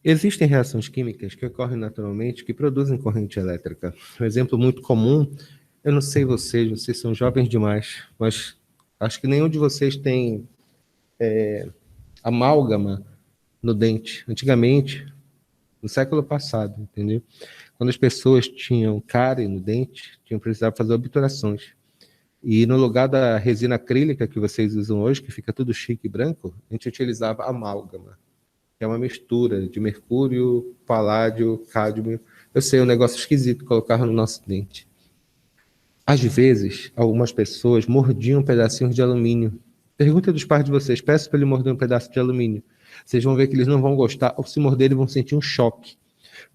Existem reações químicas que ocorrem naturalmente que produzem corrente elétrica. Um exemplo muito comum, eu não sei vocês são jovens demais, mas acho que nenhum de vocês tem amálgama no dente. Antigamente, no século passado, entendeu? Quando as pessoas tinham cárie no dente, tinham precisado fazer obturações. E no lugar da resina acrílica que vocês usam hoje, que fica tudo chique e branco, a gente utilizava amálgama, que é uma mistura de mercúrio, paládio, cádmio. Eu sei, é um negócio esquisito colocar no nosso dente. Às vezes, algumas pessoas mordiam pedacinhos de alumínio. Pergunta dos pais de vocês, peço para ele morder um pedaço de alumínio. Vocês vão ver que eles não vão gostar, ou se morderem vão sentir um choque.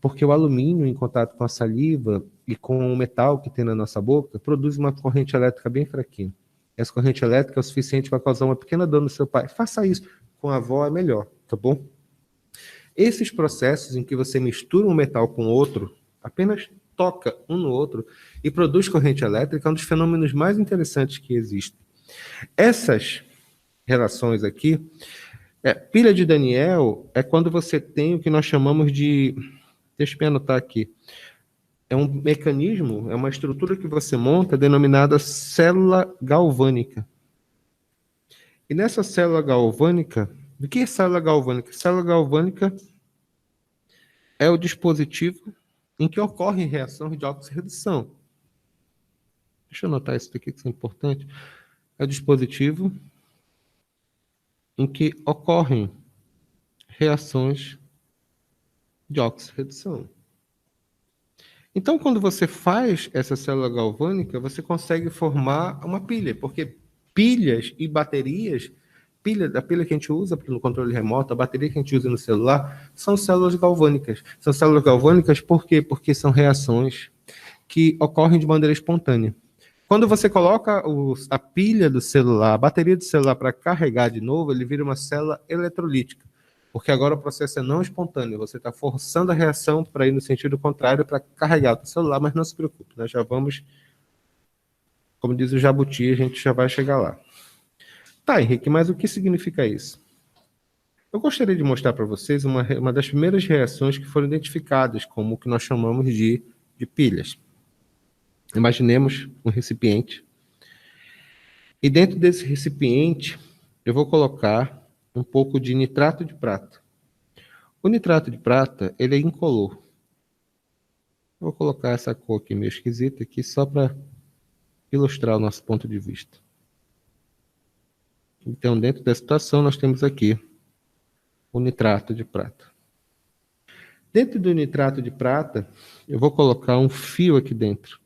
Porque o alumínio, em contato com a saliva e com o metal que tem na nossa boca, produz uma corrente elétrica bem fraquinha. Essa corrente elétrica é o suficiente para causar uma pequena dor no seu pai. Faça isso. Com a avó é melhor, tá bom? Esses processos em que você mistura um metal com outro, apenas toca um no outro e produz corrente elétrica, é um dos fenômenos mais interessantes que existem. Essas relações aqui, pilha de Daniel é quando você tem o que nós chamamos de... Deixa eu anotar aqui. É um mecanismo, é uma estrutura que você monta denominada célula galvânica. E nessa célula galvânica, o que é célula galvânica? Célula galvânica é o dispositivo em que ocorre reação de oxirredução. Deixa eu anotar isso aqui que é importante. É o dispositivo em que ocorrem reações de oxirredução. Então, quando você faz essa célula galvânica, você consegue formar uma pilha, porque pilhas e baterias, a pilha que a gente usa no controle remoto, a bateria que a gente usa no celular, são células galvânicas. São células galvânicas por quê? Porque são reações que ocorrem de maneira espontânea. Quando você coloca a pilha do celular, a bateria do celular para carregar de novo, ele vira uma célula eletrolítica. Porque agora o processo é não espontâneo, você está forçando a reação para ir no sentido contrário para carregar o celular, mas não se preocupe, nós já vamos, como diz o Jabuti, a gente já vai chegar lá. Tá, Henrique, mas o que significa isso? Eu gostaria de mostrar para vocês uma das primeiras reações que foram identificadas como o que nós chamamos de pilhas. Imaginemos um recipiente, e dentro desse recipiente eu vou colocar um pouco de nitrato de prata. O nitrato de prata, ele é incolor. Vou colocar essa cor aqui meio esquisita aqui só para ilustrar o nosso ponto de vista. Então, dentro da situação, nós temos aqui o nitrato de prata. Dentro do nitrato de prata, eu vou colocar um fio aqui dentro.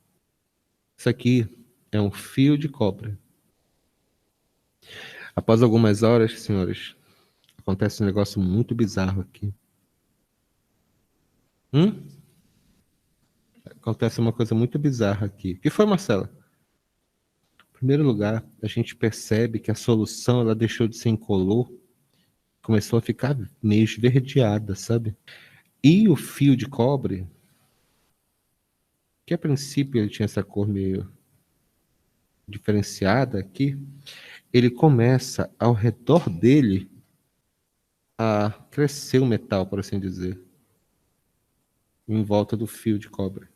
Isso aqui é um fio de cobre. Após algumas horas, senhores, acontece um negócio muito bizarro aqui. Acontece uma coisa muito bizarra aqui. O que foi, Marcela? Em primeiro lugar, a gente percebe que a solução ela deixou de ser incolor, começou a ficar meio esverdeada, sabe? E o fio de cobre, que a princípio ele tinha essa cor meio diferenciada aqui, ele começa ao redor dele a crescer o metal, por assim dizer, em volta do fio de cobre.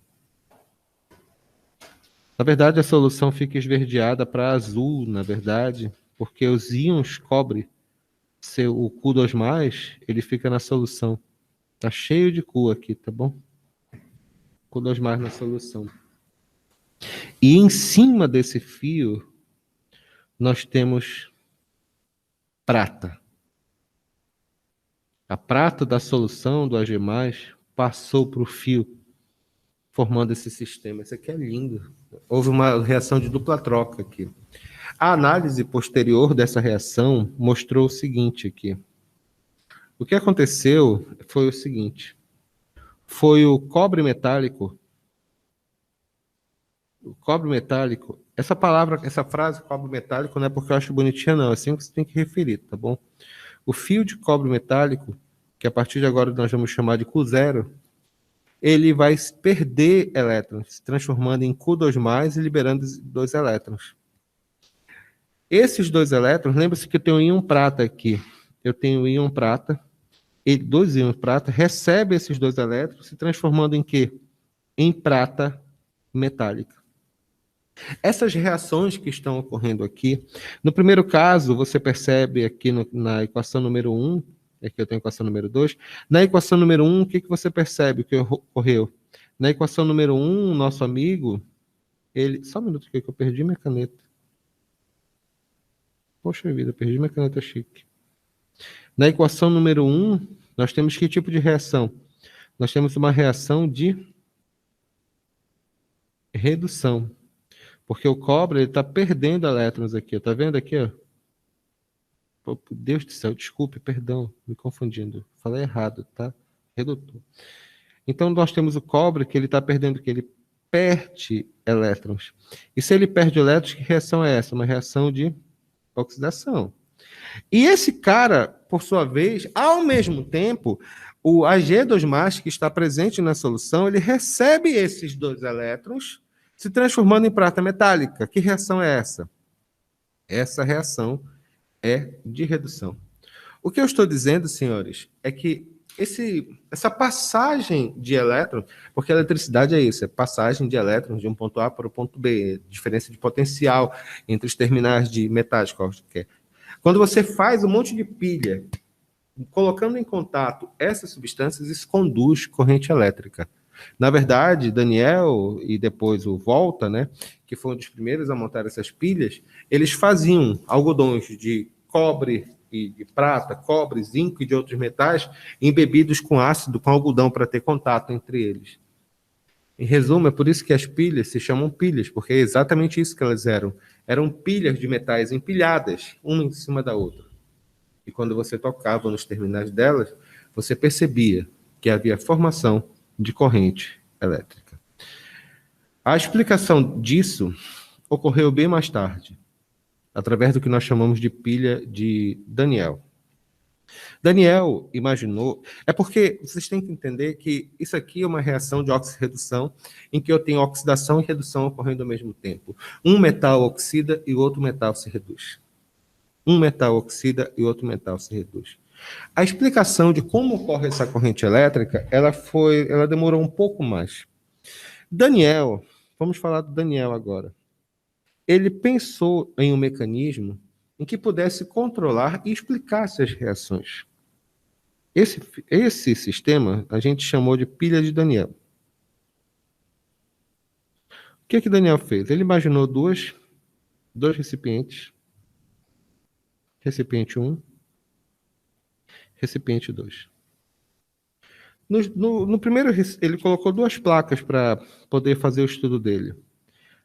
Na verdade, a solução fica esverdeada para azul, na verdade, porque os íons cobre, o Cu2+, ele fica na solução. Tá cheio de Cu aqui, tá bom? Cu2+ na solução. E em cima desse fio, nós temos prata. A prata da solução do Ag+, passou para o fio, formando esse sistema. Isso aqui é lindo. Houve uma reação de dupla troca aqui. A análise posterior dessa reação mostrou o seguinte aqui. O que aconteceu foi o seguinte. Foi o cobre metálico. O cobre metálico. Essa frase cobre metálico não é porque eu acho bonitinha, não. É assim que você tem que referir, tá bom? O fio de cobre metálico, que a partir de agora nós vamos chamar de Q0, ele vai perder elétrons, se transformando em Q2+, e liberando 2 elétrons. Esses 2 elétrons, lembre-se que eu tenho um íon prata aqui. Eu tenho o íon prata dois íons prata, recebe esses dois elétrons, se transformando em quê? Em prata metálica. Essas reações que estão ocorrendo aqui, no primeiro caso, você percebe aqui na equação número 1, aqui eu tenho a equação número 2, na equação número 1, o que você percebe que ocorreu? Na equação número 1, nosso amigo, ele... Só um minuto que eu perdi minha caneta. Poxa vida, perdi minha caneta chique. Na equação número 1, nós temos que tipo de reação? Nós temos uma reação de redução. Porque o cobre está perdendo elétrons aqui. Está vendo aqui? Ó? Pô, Deus do céu, desculpe, perdão, me confundindo. Falei errado, tá? Redutor. Então, nós temos o cobre que ele está perdendo, que ele perde elétrons. E se ele perde elétrons, que reação é essa? Uma reação de oxidação. E esse cara, por sua vez, ao mesmo tempo, o Ag2+, que está presente na solução, ele recebe esses dois elétrons, se transformando em prata metálica. Que reação é essa? Essa reação é de redução. O que eu estou dizendo, senhores, é que essa passagem de elétrons, porque a eletricidade é isso, é passagem de elétrons de um ponto A para o ponto B, diferença de potencial entre os terminais de metais qualquer. Quando você faz um monte de pilha, colocando em contato essas substâncias, isso conduz corrente elétrica. Na verdade, Daniel e depois o Volta, né, que foi um dos primeiros a montar essas pilhas, eles faziam algodões de cobre e de prata, cobre, zinco e de outros metais embebidos com ácido, com algodão, para ter contato entre eles. Em resumo, é por isso que as pilhas se chamam pilhas, porque é exatamente isso que elas eram. Eram pilhas de metais empilhadas, uma em cima da outra. E quando você tocava nos terminais delas, você percebia que havia formação de corrente elétrica. A explicação disso ocorreu bem mais tarde, através do que nós chamamos de pilha de Daniel. Daniel imaginou... É porque vocês têm que entender que isso aqui é uma reação de óxido-redução, em que eu tenho oxidação e redução ocorrendo ao mesmo tempo. Um metal oxida e o outro metal se reduz. Um metal oxida e outro metal se reduz. A explicação de como ocorre essa corrente elétrica, ela demorou um pouco mais. Daniel, vamos falar do Daniel agora. Ele pensou em um mecanismo em que pudesse controlar e explicar essas reações. Esse sistema a gente chamou de pilha de Daniel. O que Daniel fez? Ele imaginou dois recipientes. Recipiente 1, recipiente 2. No primeiro, ele colocou duas placas para poder fazer o estudo dele.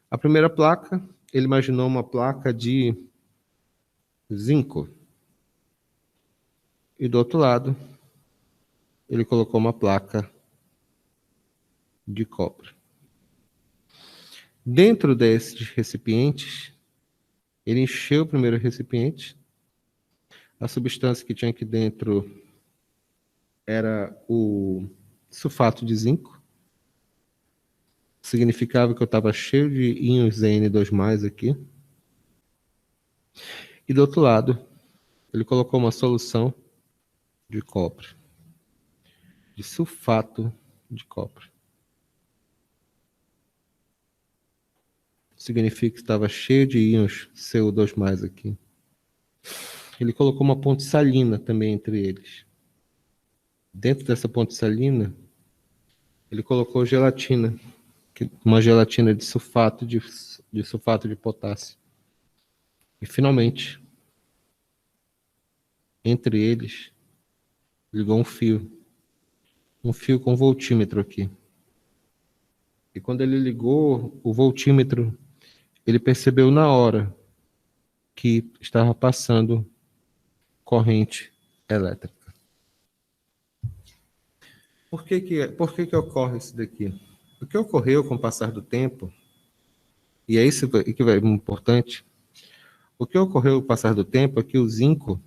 A primeira placa, ele imaginou uma placa de zinco. E do outro lado, ele colocou uma placa de cobre. Dentro desses recipientes, ele encheu o primeiro recipiente. A substância que tinha aqui dentro era o sulfato de zinco. Significava que eu estava cheio de íons N2+ aqui. E do outro lado, ele colocou uma solução de cobre, de sulfato de cobre. Significa que estava cheio de íons CO2+ aqui. Ele colocou uma ponte salina também entre eles. Dentro dessa ponte salina, ele colocou gelatina, uma gelatina de sulfato de potássio. E finalmente, entre eles, ligou um fio com voltímetro aqui. E quando ele ligou o voltímetro, ele percebeu na hora que estava passando corrente elétrica. Por que ocorre isso daqui? O que ocorreu com o passar do tempo, e é isso que é importante, o que ocorreu com o passar do tempo é que o zinco,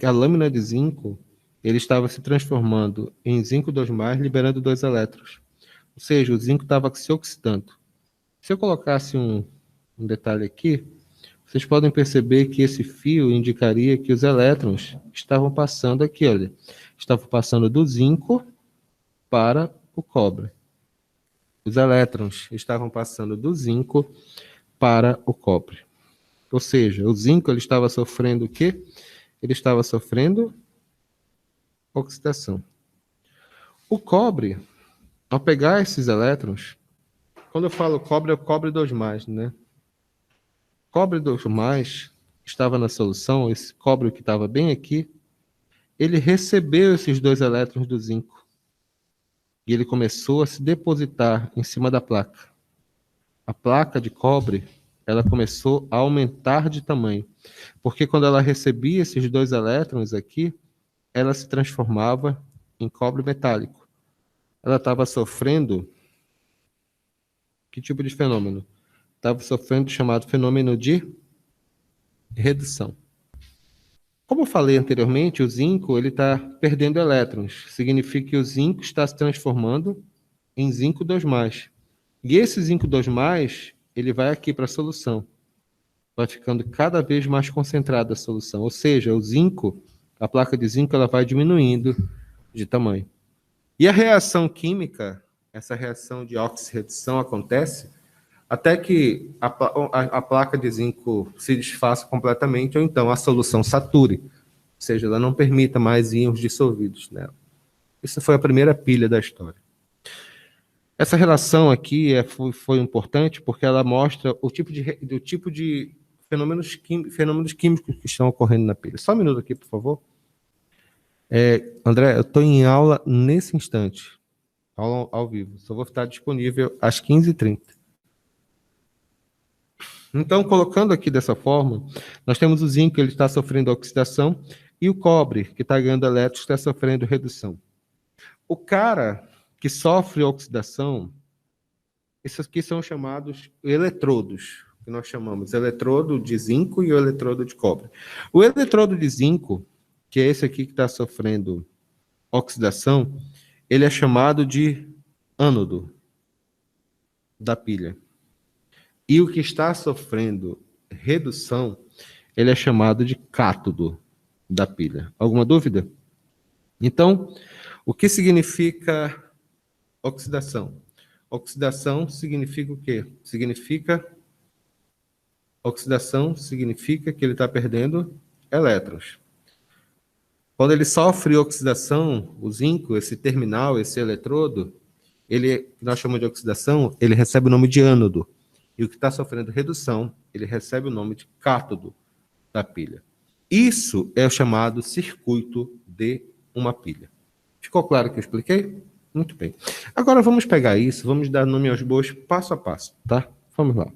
a lâmina de zinco, ele estava se transformando em zinco 2+, liberando 2 elétrons. Ou seja, o zinco estava se oxidando. Se eu colocasse um detalhe aqui, vocês podem perceber que esse fio indicaria que os elétrons estavam passando aqui, olha. Estavam passando do zinco para o cobre. Os elétrons estavam passando do zinco para o cobre. Ou seja, o zinco ele estava sofrendo o quê? Ele estava sofrendo oxidação. O cobre, ao pegar esses elétrons, quando eu falo cobre, é o cobre 2+, né? Cobre 2+, estava na solução, esse cobre que estava bem aqui, ele recebeu esses 2 elétrons do zinco. E ele começou a se depositar em cima da placa. A placa de cobre, ela começou a aumentar de tamanho. Porque quando ela recebia esses 2 elétrons aqui, ela se transformava em cobre metálico. Ela estava sofrendo que tipo de fenômeno? Estava sofrendo o chamado fenômeno de redução. Como eu falei anteriormente, o zinco ele está perdendo elétrons. Significa que o zinco está se transformando em zinco 2+. E esse zinco 2+, ele vai aqui para a solução. Vai ficando cada vez mais concentrada a solução. Ou seja, o zinco, a placa de zinco, ela vai diminuindo de tamanho. E a reação química, essa reação de oxirredução acontece até que a placa de zinco se desfaça completamente, ou então a solução sature, ou seja, ela não permita mais íons dissolvidos nela. Essa foi a primeira pilha da história. Essa relação aqui foi importante porque ela mostra o tipo de fenômenos químicos que estão ocorrendo na pilha. Só um minuto aqui, por favor. André, eu estou em aula nesse instante, aula ao vivo. Só vou estar disponível às 15h30. Então, colocando aqui dessa forma, nós temos o zinco, ele está sofrendo oxidação, e o cobre, que está ganhando elétrons, está sofrendo redução. O cara que sofre oxidação, esses aqui são chamados eletrodos, que nós chamamos eletrodo de zinco e o eletrodo de cobre. O eletrodo de zinco, que é esse aqui que está sofrendo oxidação, ele é chamado de ânodo da pilha. E o que está sofrendo redução, ele é chamado de cátodo da pilha. Alguma dúvida? Então, o que significa oxidação? Oxidação significa o quê? Oxidação significa que ele está perdendo elétrons. Quando ele sofre oxidação, o zinco, esse terminal, esse eletrodo, que nós chamamos de oxidação, ele recebe o nome de ânodo. E o que está sofrendo redução, ele recebe o nome de cátodo da pilha. Isso é o chamado circuito de uma pilha. Ficou claro que eu expliquei? Muito bem. Agora vamos pegar isso, vamos dar nome aos bois passo a passo, tá? Vamos lá.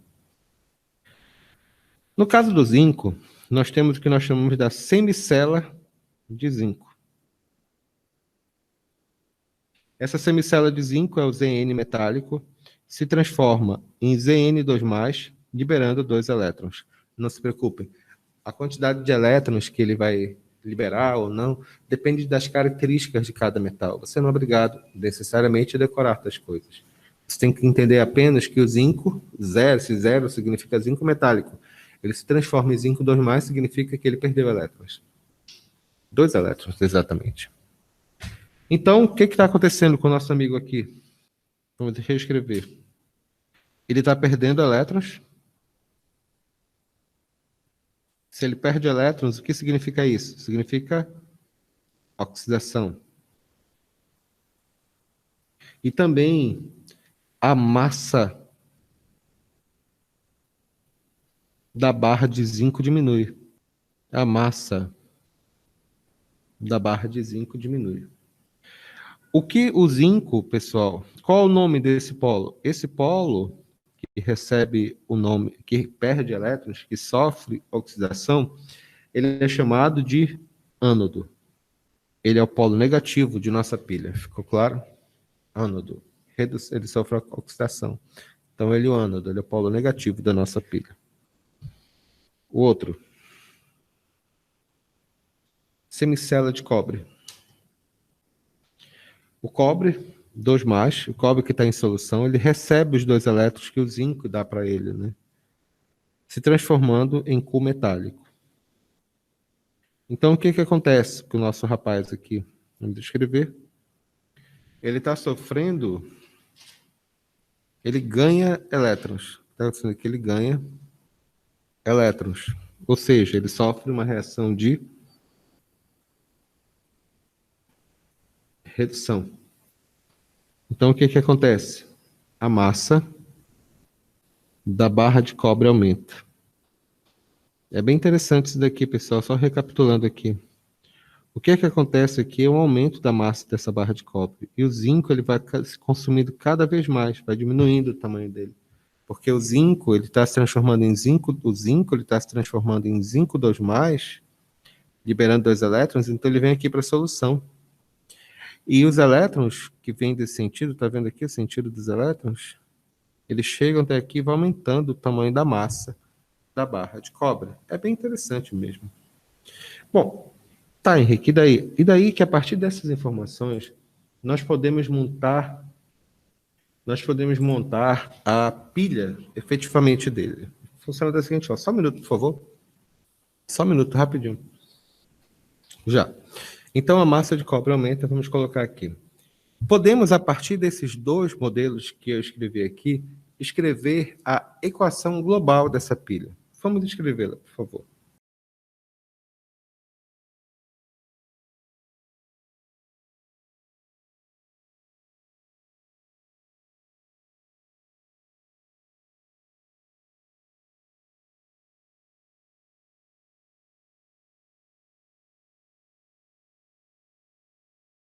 No caso do zinco, nós temos o que nós chamamos da semicela de zinco. Essa semicela de zinco é o Zn metálico, se transforma em Zn2+, liberando 2 elétrons. Não se preocupem, a quantidade de elétrons que ele vai liberar ou não depende das características de cada metal. Você não é obrigado necessariamente a decorar essas coisas. Você tem que entender apenas que o zinco, esse zero significa zinco metálico. Ele se transforma em zinco 2+, significa que ele perdeu elétrons. 2 elétrons, exatamente. Então, o que está acontecendo com o nosso amigo aqui? Vamos reescrever. Ele está perdendo elétrons. Se ele perde elétrons, o que significa isso? Significa oxidação. E também a massa da barra de zinco diminui. A massa da barra de zinco diminui. O que o zinco, pessoal, qual é o nome desse polo? Esse polo que recebe o nome, que perde elétrons, que sofre oxidação, ele é chamado de ânodo. Ele é o polo negativo de nossa pilha. Ficou claro? Ânodo. Ele sofre oxidação. Então, ele é o ânodo, ele é o polo negativo da nossa pilha. O outro. Semicela de cobre. O cobre, 2+, o cobre que está em solução, ele recebe os 2 elétrons que o zinco dá para ele, né? se transformando em couro metálico. Então, o que acontece com o nosso rapaz aqui? Vamos descrever. Ele está sofrendo, ele ganha elétrons. Está dizendo que ele ganha elétrons. Ou seja, ele sofre uma reação de redução. Então, o que acontece? A massa da barra de cobre aumenta. É bem interessante isso daqui, pessoal. Só recapitulando aqui. O que acontece aqui é um aumento da massa dessa barra de cobre. E o zinco ele vai se consumindo cada vez mais, vai diminuindo o tamanho dele. Porque o zinco ele está se transformando em zinco, o zinco ele está se transformando em zinco 2+, liberando 2 elétrons, então ele vem aqui para a solução. E os elétrons que vêm desse sentido, está vendo aqui o sentido dos elétrons? Eles chegam até aqui e vão aumentando o tamanho da massa da barra de cobre. É bem interessante mesmo. Bom, tá, Henrique, e daí? E daí que a partir dessas informações nós podemos montar a pilha efetivamente dele. Funciona da seguinte forma. Só um minuto, por favor. Só um minuto, rapidinho. Já. Então a massa de cobre aumenta, vamos colocar aqui. Podemos, a partir desses dois modelos que eu escrevi aqui, escrever a equação global dessa pilha. Vamos escrevê-la, por favor.